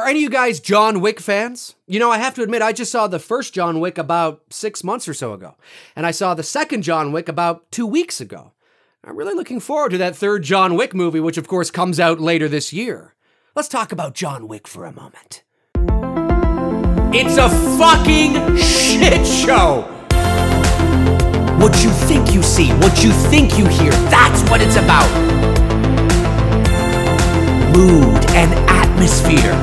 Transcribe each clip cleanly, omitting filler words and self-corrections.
Are any of you guys John Wick fans? You know, I have to admit, I just saw the first John Wick about 6 months or so ago. And I saw the second John Wick about 2 weeks ago. I'm really looking forward to that third John Wick movie, which of course comes out later this year. Let's talk about John Wick for a moment. It's a fucking shit show! What you think you see, what you think you hear, that's what it's about. Mood and atmosphere.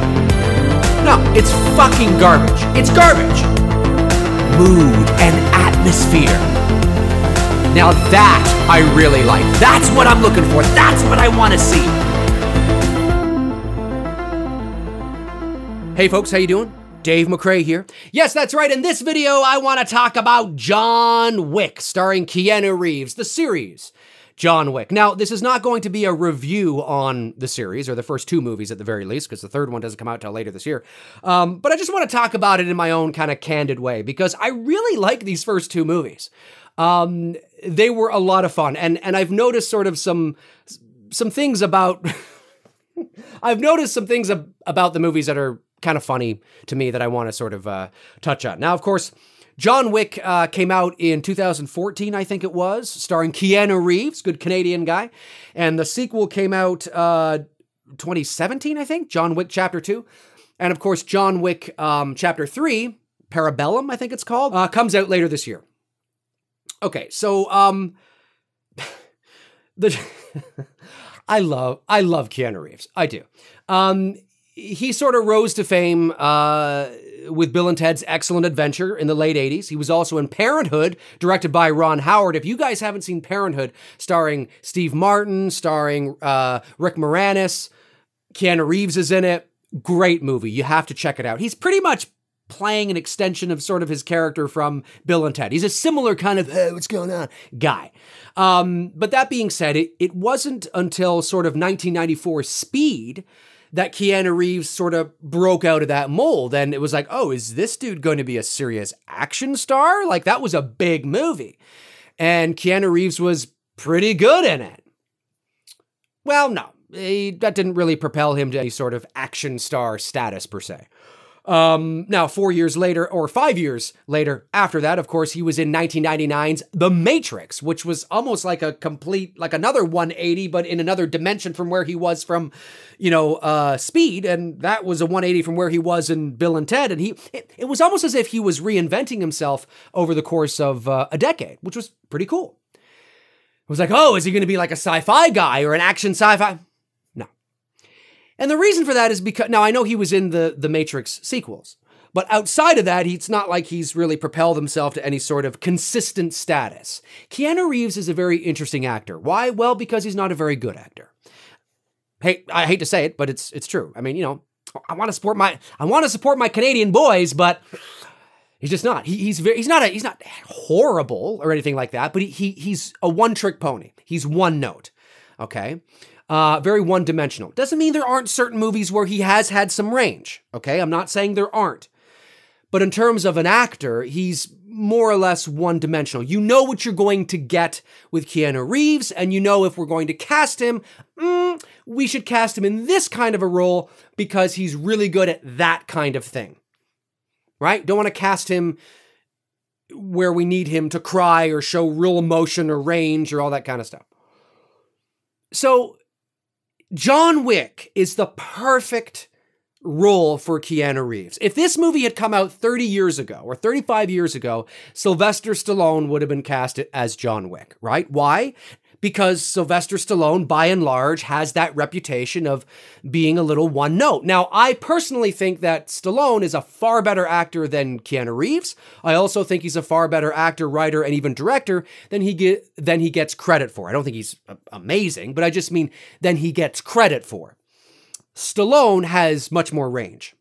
No, it's fucking garbage. It's garbage. Mood and atmosphere. Now that I really like. That's what I'm looking for. That's what I want to see. Hey folks, how you doing? Dave McRae here. Yes, that's right. In this video, I want to talk about John Wick, starring Keanu Reeves, the series John Wick. Now, this is not going to be a review on the series, or the first two movies at the very least, because the third one doesn't come out till later this year. But I just want to talk about it in my own kind of candid way, because I really like these first two movies. They were a lot of fun, and I've noticed sort of some things about... I've noticed some things about the movies that are kind of funny to me that I want to sort of touch on. Now, of course, John Wick came out in 2014, I think it was, starring Keanu Reeves, good Canadian guy. And the sequel came out 2017, I think, John Wick Chapter 2. And of course, John Wick Chapter 3, Parabellum, I think it's called, comes out later this year. Okay, so I love Keanu Reeves. I do. He sort of rose to fame with Bill and Ted's Excellent Adventure in the late 80s. He was also in Parenthood, directed by Ron Howard. If you guys haven't seen Parenthood, starring Steve Martin, starring Rick Moranis, Keanu Reeves is in it. Great movie. You have to check it out. He's pretty much playing an extension of sort of his character from Bill and Ted. He's a similar kind of, hey, what's going on guy. But that being said, it wasn't until sort of 1994 Speed that Keanu Reeves sort of broke out of that mold. And it was like, oh, is this dude going to be a serious action star? Like, that was a big movie. And Keanu Reeves was pretty good in it. Well, no, that didn't really propel him to any sort of action star status per se. Now, 4 years later, or 5 years later, after that, of course, he was in 1999's The Matrix, which was almost like a complete, like another 180, but in another dimension from where he was from, you know, Speed. And that was a 180 from where he was in Bill and Ted. And it was almost as if he was reinventing himself over the course of a decade, which was pretty cool. It was like, oh, is he going to be like a sci-fi guy or an action sci-fi? And the reason for that is because, now I know he was in the Matrix sequels, but outside of that, it's not like he's really propelled himself to any sort of consistent status. Keanu Reeves is a very interesting actor. Why? Well, because he's not a very good actor. Hey, I hate to say it, but it's true. I mean, you know, I want to support my Canadian boys, but he's just not. He's not horrible or anything like that, but he's a one-trick pony. He's one note. Okay. Very one-dimensional. Doesn't mean there aren't certain movies where he has had some range, okay? I'm not saying there aren't. But in terms of an actor, he's more or less one-dimensional. You know what you're going to get with Keanu Reeves, and you know if we're going to cast him, we should cast him in this kind of a role because he's really good at that kind of thing, right? Don't want to cast him where we need him to cry or show real emotion or range or all that kind of stuff. So, John Wick is the perfect role for Keanu Reeves. If this movie had come out 30 years ago or 35 years ago, Sylvester Stallone would have been cast as John Wick, right? Why? Because Sylvester Stallone, by and large, has that reputation of being a little one note. Now, I personally think that Stallone is a far better actor than Keanu Reeves. I also think he's a far better actor, writer, and even director than he gets credit for. I don't think he's amazing, but I just mean than he gets credit for. Stallone has much more range.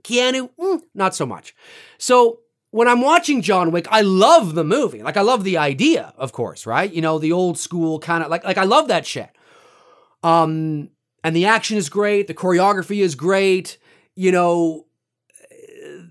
Keanu, not so much. So, when I'm watching John Wick, I love the movie. Like, I love the idea, of course, right? You know, the old school kind of, like I love that shit. And the action is great. The choreography is great. You know,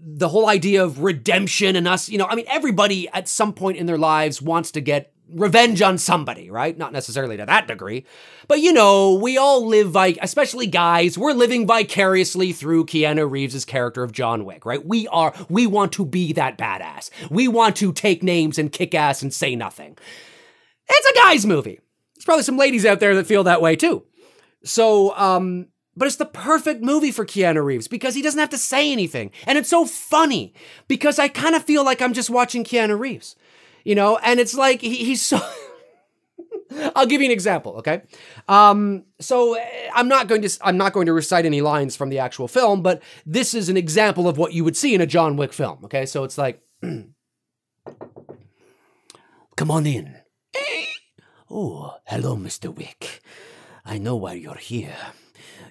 the whole idea of redemption and us, you know, I mean, everybody at some point in their lives wants to get revenge on somebody, right? Not necessarily to that degree, but you know, we all live especially guys, we're living vicariously through Keanu Reeves' character of John Wick, right? We want to be that badass. We want to take names and kick ass and say nothing. It's a guy's movie. There's probably some ladies out there that feel that way too. So, but it's the perfect movie for Keanu Reeves because he doesn't have to say anything. And it's so funny because I kind of feel like I'm just watching Keanu Reeves. You know, and it's like, he's so... I'll give you an example, okay? So I'm not going to recite any lines from the actual film, but this is an example of what you would see in a John Wick film, okay? So it's like, come on in. Oh, hello, Mr. Wick. I know why you're here.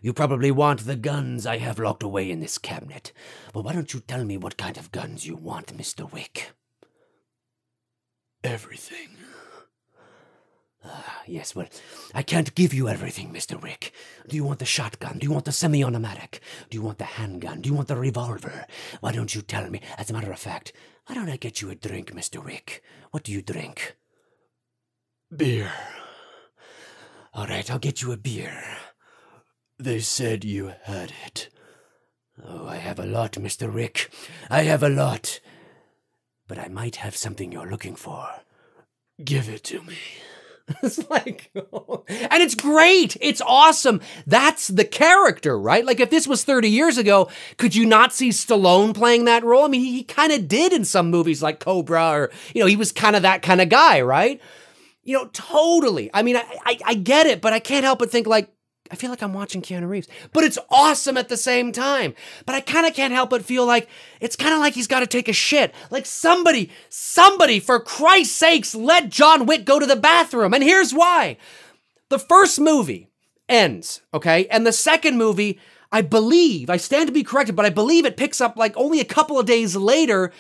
You probably want the guns I have locked away in this cabinet. But why don't you tell me what kind of guns you want, Mr. Wick? Everything. Yes, well, I can't give you everything, Mr. Wick. Do you want the shotgun? Do you want the semi-automatic? Do you want the handgun? Do you want the revolver? Why don't you tell me? As a matter of fact, why don't I get you a drink, Mr. Wick? What do you drink? Beer. All right, I'll get you a beer. They said you had it. Oh, I have a lot, Mr. Wick. I have a lot. But I might have something you're looking for. Give it to me. It's like, and it's great. It's awesome. That's the character, right? Like if this was 30 years ago, could you not see Stallone playing that role? I mean, he kind of did in some movies like Cobra or, you know, he was kind of that kind of guy, right? You know, totally. I mean, I get it, but I can't help but think like, I feel like I'm watching Keanu Reeves, but it's awesome at the same time. But I kind of can't help but feel like it's kind of like he's got to take a shit. Like somebody, for Christ's sakes, let John Wick go to the bathroom. And here's why. The first movie ends, okay? And the second movie, I believe, I stand to be corrected, but I believe it picks up like only a couple of days later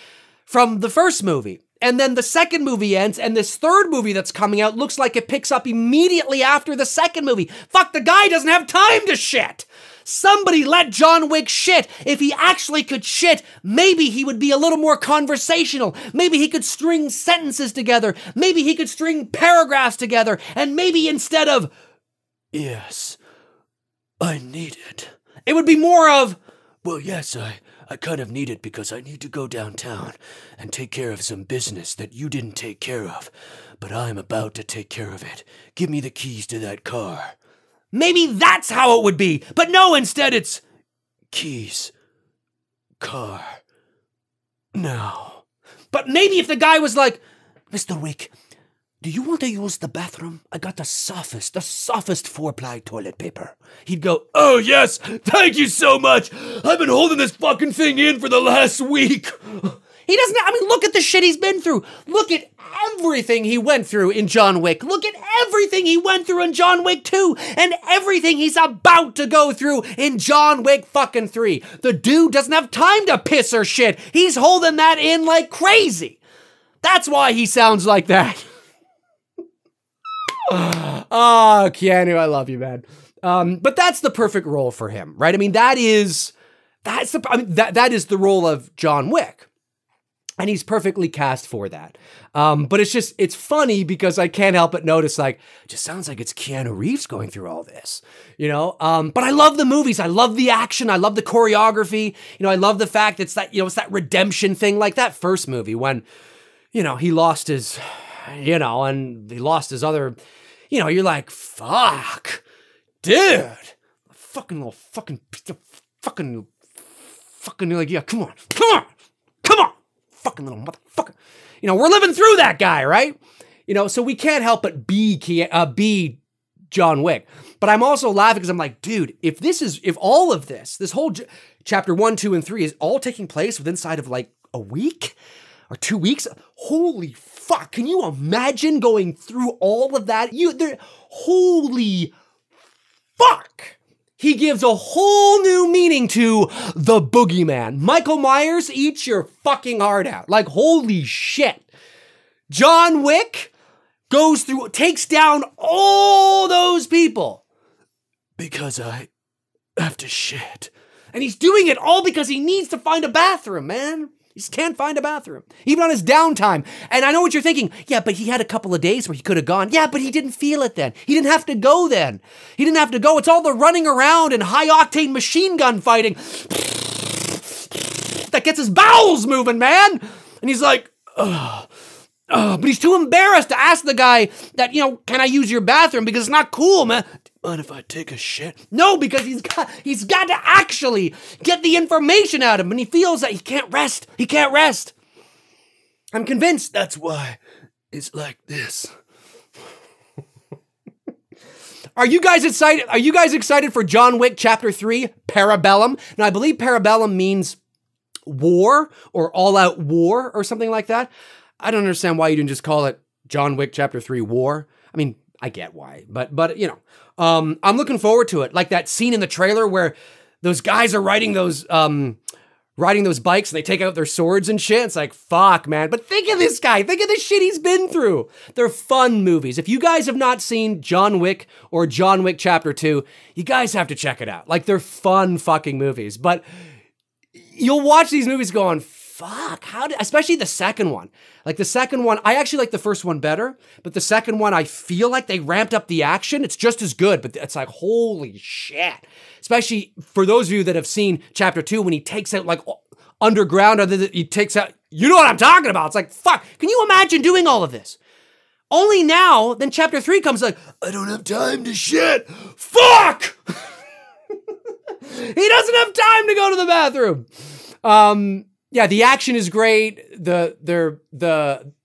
from the first movie. And then the second movie ends, and this third movie that's coming out looks like it picks up immediately after the second movie. Fuck, the guy doesn't have time to shit. Somebody let John Wick shit. If he actually could shit, maybe he would be a little more conversational. Maybe he could string sentences together. Maybe he could string paragraphs together. And maybe instead of, yes, I need it, it would be more of, well, yes, I kind of need it because I need to go downtown and take care of some business that you didn't take care of, but I'm about to take care of it. Give me the keys to that car. Maybe that's how it would be, but no, instead it's keys, car, now. But maybe if the guy was like, Mr. Wick, do you want to use the bathroom? I got the softest 4-ply toilet paper. He'd go, oh yes, thank you so much. I've been holding this fucking thing in for the last week. He doesn't, I mean, look at the shit he's been through. Look at everything he went through in John Wick. Look at everything he went through in John Wick 2 and everything he's about to go through in John Wick fucking 3. The dude doesn't have time to piss or shit. He's holding that in like crazy. That's why he sounds like that. Oh, Keanu, I love you, man. But that's the perfect role for him, right? I mean, that is the role of John Wick. And he's perfectly cast for that. But it's funny because I can't help but notice, like, it just sounds like it's Keanu Reeves going through all this, you know? But I love the movies. I love the action. I love the choreography. You know, I love the fact it's that, you know, it's that redemption thing, like that first movie when, you know, he lost his, you know, and he lost his other, you know, you're like, fuck, dude, fucking little fucking, like, yeah, come on, fucking little motherfucker. You know, we're living through that guy, right? You know, so we can't help but be John Wick. But I'm also laughing because I'm like, dude, if all of this whole chapter 1, 2, and 3 is all taking place within inside of like a week or 2 weeks, holy fuck, can you imagine going through all of that? Holy fuck. He gives a whole new meaning to the boogeyman. Michael Myers, eat your fucking heart out. Like, holy shit. John Wick takes down all those people because I have to shit. And he's doing it all because he needs to find a bathroom, man. He just can't find a bathroom, even on his downtime. And I know what you're thinking. Yeah, but he had a couple of days where he could have gone. Yeah, but he didn't feel it then. He didn't have to go then. He didn't have to go. It's all the running around and high-octane machine gun fighting that gets his bowels moving, man. And he's like, ugh. But he's too embarrassed to ask the guy that, you know, can I use your bathroom? Because it's not cool, man. Mind if I take a shit? No, because he's got to actually get the information out of him, and he feels that he can't rest. He can't rest. I'm convinced that's why it's like this. Are you guys excited? Are you guys excited for John Wick Chapter 3, Parabellum? Now, I believe Parabellum means war or all-out war or something like that. I don't understand why you didn't just call it John Wick Chapter 3 War. I mean, I get why, but you know, I'm looking forward to it. Like that scene in the trailer where those guys are riding those bikes and they take out their swords and shit. It's like, fuck, man. But think of this guy. Think of the shit he's been through. They're fun movies. If you guys have not seen John Wick or John Wick Chapter 2, you guys have to check it out. Like, they're fun fucking movies. But you'll watch these movies going, fuck, especially the second one. Like the second one, I actually like the first one better, but the second one, I feel like they ramped up the action. It's just as good, but it's like, holy shit. Especially for those of you that have seen Chapter 2, when he takes out like underground, he takes out, you know what I'm talking about. It's like, fuck, can you imagine doing all of this? Only now, then Chapter 3 comes like, I don't have time to shit. Fuck! He doesn't have time to go to the bathroom. Yeah, the action is great.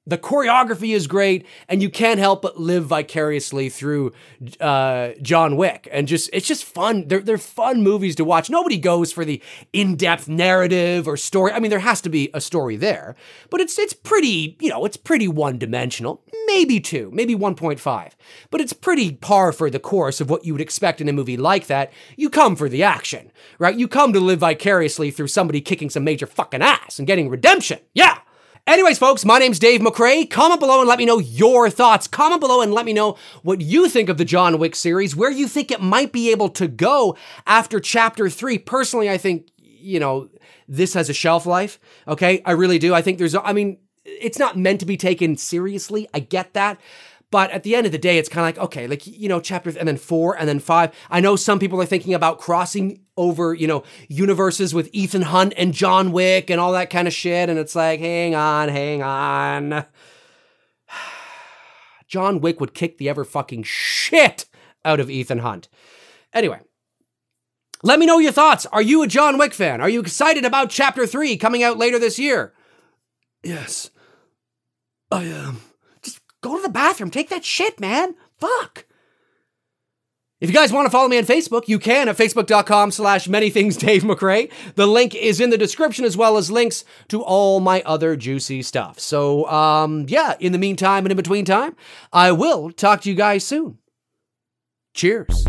The choreography is great, and you can't help but live vicariously through John Wick. And it's just fun. They're fun movies to watch. Nobody goes for the in-depth narrative or story. I mean, there has to be a story there, but it's pretty, you know, it's pretty one-dimensional. Maybe 2, maybe 1.5. But it's pretty par for the course of what you would expect in a movie like that. You come for the action, right? You come to live vicariously through somebody kicking some major fucking ass and getting redemption. Yeah. Anyways, folks, my name's Dave McRae. Comment below and let me know your thoughts. Comment below and let me know what you think of the John Wick series, where you think it might be able to go after Chapter 3. Personally, I think, you know, this has a shelf life, okay? I really do. I think it's not meant to be taken seriously. I get that. But at the end of the day, it's kind of like, okay, like, you know, and then 4 and then 5. I know some people are thinking about crossing over, you know, universes with Ethan Hunt and John Wick and all that kind of shit. And it's like, hang on. John Wick would kick the ever fucking shit out of Ethan Hunt. Anyway, let me know your thoughts. Are you a John Wick fan? Are you excited about Chapter 3 coming out later this year? Yes, I am. Just go to the bathroom. Take that shit, man. Fuck. If you guys want to follow me on Facebook, you can at facebook.com/manythingsdavemcrae. The link is in the description, as well as links to all my other juicy stuff. So, yeah, in the meantime and in between time, I will talk to you guys soon. Cheers.